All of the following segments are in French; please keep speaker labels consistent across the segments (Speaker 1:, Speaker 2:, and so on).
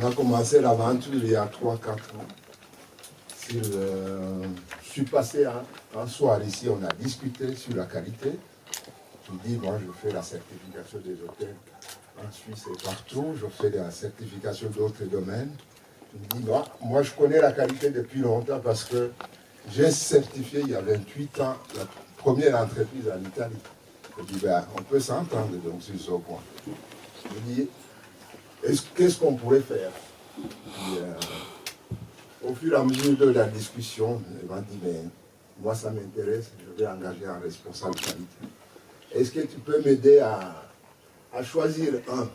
Speaker 1: a commencé l'aventure il y a 3-4 ans. Je suis passé un soir ici, on a discuté sur la qualité. Je dis, moi je fais la certification des hôtels en Suisse et partout, je fais la certification d'autres domaines. Je dis, moi je connais la qualité depuis longtemps parce que j'ai certifié il y a 28 ans la première entreprise en Italie. Je dis, on peut s'entendre donc sur ce point. Je dis, qu'est-ce qu'on pourrait faire? Et, au fur et à mesure de la discussion, il m'a dit, mais moi ça m'intéresse, je vais engager un responsable qualité. Est-ce que tu peux m'aider à choisir un?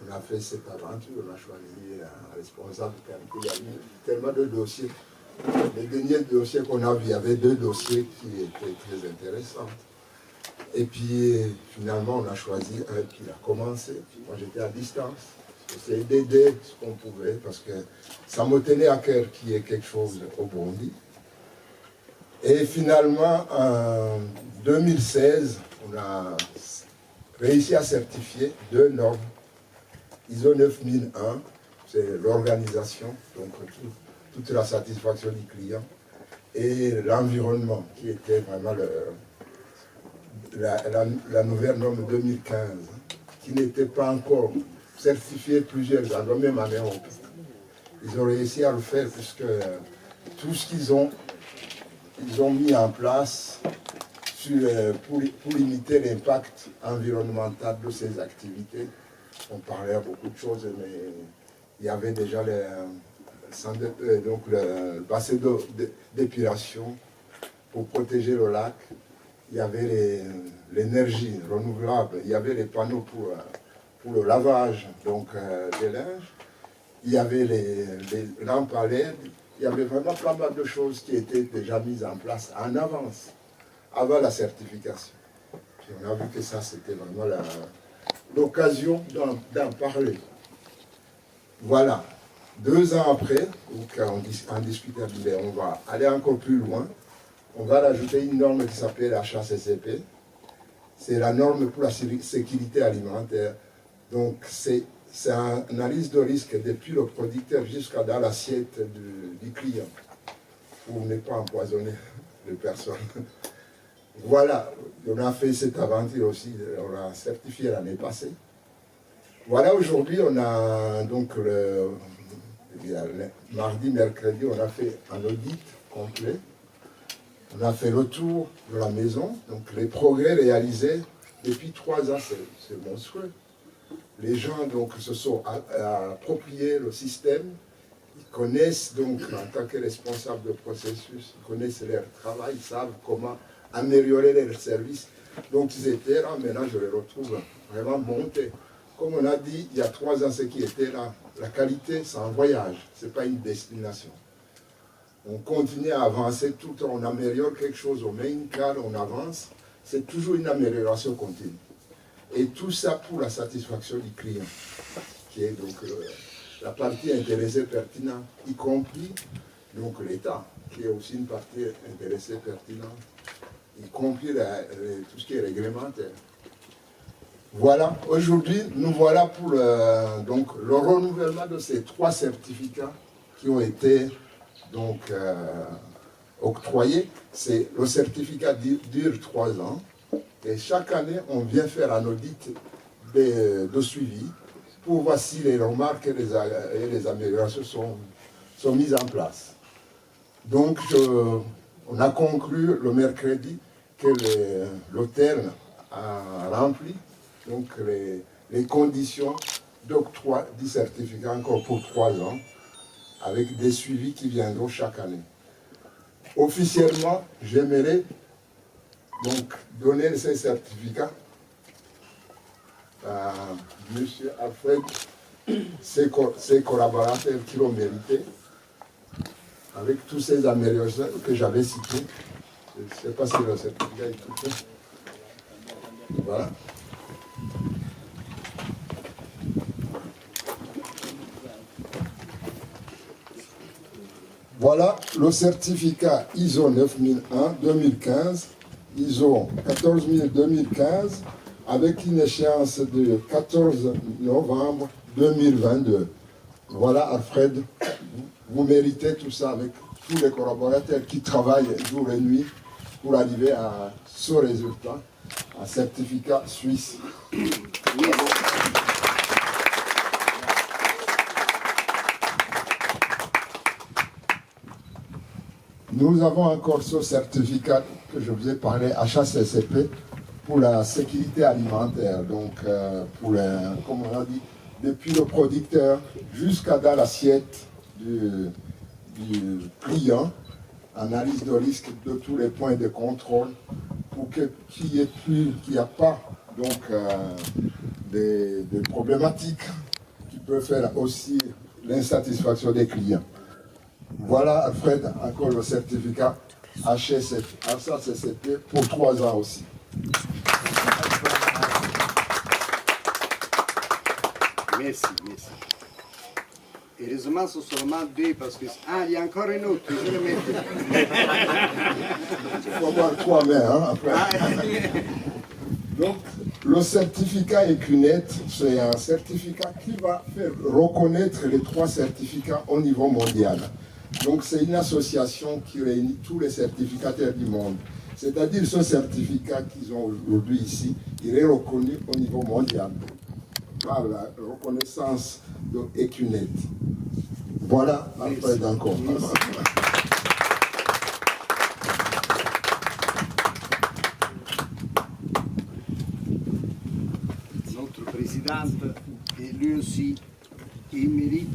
Speaker 1: On a fait cette aventure, on a choisi un responsable qualité. Il y a eu tellement de dossiers. Les derniers dossiers qu'on a vus, il y avait 2 dossiers qui étaient très intéressants. Et puis finalement, on a choisi un qui a commencé. Moi j'étais à distance. J'essayais d'aider ce qu'on pouvait parce que ça me tenait à cœur qu'il y ait quelque chose au Burundi. Et finalement, en 2016, on a réussi à certifier 2 normes. ISO 9001, c'est l'organisation, donc toute la satisfaction du client, et l'environnement, qui était vraiment la nouvelle norme 2015, qui n'était pas encore certifiée plusieurs années, même année. Ils ont réussi à le faire puisque tout ce qu'ils ont mis en place pour limiter l'impact environnemental de ces activités. On parlait à beaucoup de choses, mais il y avait déjà le bassin d'épuration pour protéger le lac. Il y avait l'énergie renouvelable, il y avait les panneaux pour le lavage des linges, il y avait les lampes à LED, il y avait vraiment plein de choses qui étaient déjà mises en place en avance, avant la certification. Puis on a vu que ça, c'était vraiment l'occasion d'en parler. Voilà. 2 ans après, on discutait, on va aller encore plus loin. On va rajouter une norme qui s'appelle HACCP. C'est la norme pour la sécurité alimentaire. Donc, c'est une analyse de risque depuis le producteur jusqu'à dans l'assiette du client, pour ne pas empoisonner les personnes. Voilà, on a fait cette aventure aussi, on l'a certifié l'année passée. Voilà, aujourd'hui, on a donc mardi, mercredi, on a fait un audit complet. On a fait le tour de la maison, donc les progrès réalisés depuis 3 ans, c'est monstrueux. Les gens donc se sont appropriés le système, ils connaissent donc en tant que responsables de processus, ils connaissent leur travail, ils savent comment améliorer leurs services. Donc ils étaient là, maintenant je les retrouve vraiment montés. Comme on a dit il y a 3 ans, ce qui était là, la qualité c'est un voyage, ce n'est pas une destination. On continue à avancer tout le temps, on améliore quelque chose, on met une cale, on avance, c'est toujours une amélioration continue. Et tout ça pour la satisfaction du client, qui est donc la partie intéressée pertinente, y compris donc l'État, qui est aussi une partie intéressée pertinente, y compris tout ce qui est réglementaire. Voilà, aujourd'hui, nous voilà pour le renouvellement de ces 3 certificats qui ont été octroyés. Le certificat dure 3 ans. Et chaque année, on vient faire un audit de suivi pour voir si les remarques et les améliorations sont mises en place. Donc, on a conclu le mercredi que l'hôtel a rempli donc les conditions d'octroi du certificat encore pour 3 ans, avec des suivis qui viendront chaque année. Officiellement, j'aimerais donc donner ces certificats à M. Alfred, ses collaborateurs qui l'ont mérité, avec tous ces améliorations que j'avais citées. Je ne sais pas si le certificat est tout fait. Voilà. Voilà le certificat ISO 9001 2015, ISO 14000 2015, avec une échéance de 14 novembre 2022. Voilà, Alfred, vous méritez tout ça avec tous les collaborateurs qui travaillent jour et nuit pour arriver à ce résultat, un certificat suisse. Nous avons encore ce certificat que je vous ai parlé, HACCP, pour la sécurité alimentaire. Donc, comme on a dit, depuis le producteur jusqu'à dans l'assiette du client, analyse de risque de tous les points de contrôle pour qu'il n'y a pas donc, des problématiques qui peuvent faire aussi l'insatisfaction des clients. Voilà, Alfred, encore le certificat HACCP pour 3 ans aussi.
Speaker 2: Merci, merci. Heureusement, ce sont seulement 2 parce que... Ah, il y a encore un autre, je le mets.
Speaker 1: Il faut avoir 3 mains, hein, après. Donc, le certificat Equinet, c'est un certificat qui va faire reconnaître les 3 certificats au niveau mondial. Donc, c'est une association qui réunit tous les certificateurs du monde. C'est-à-dire, ce certificat qu'ils ont aujourd'hui ici, il est reconnu au niveau mondial par la reconnaissance de Equinet. Voilà, Alfred encore.
Speaker 2: Notre présidente, et lui aussi, il mérite...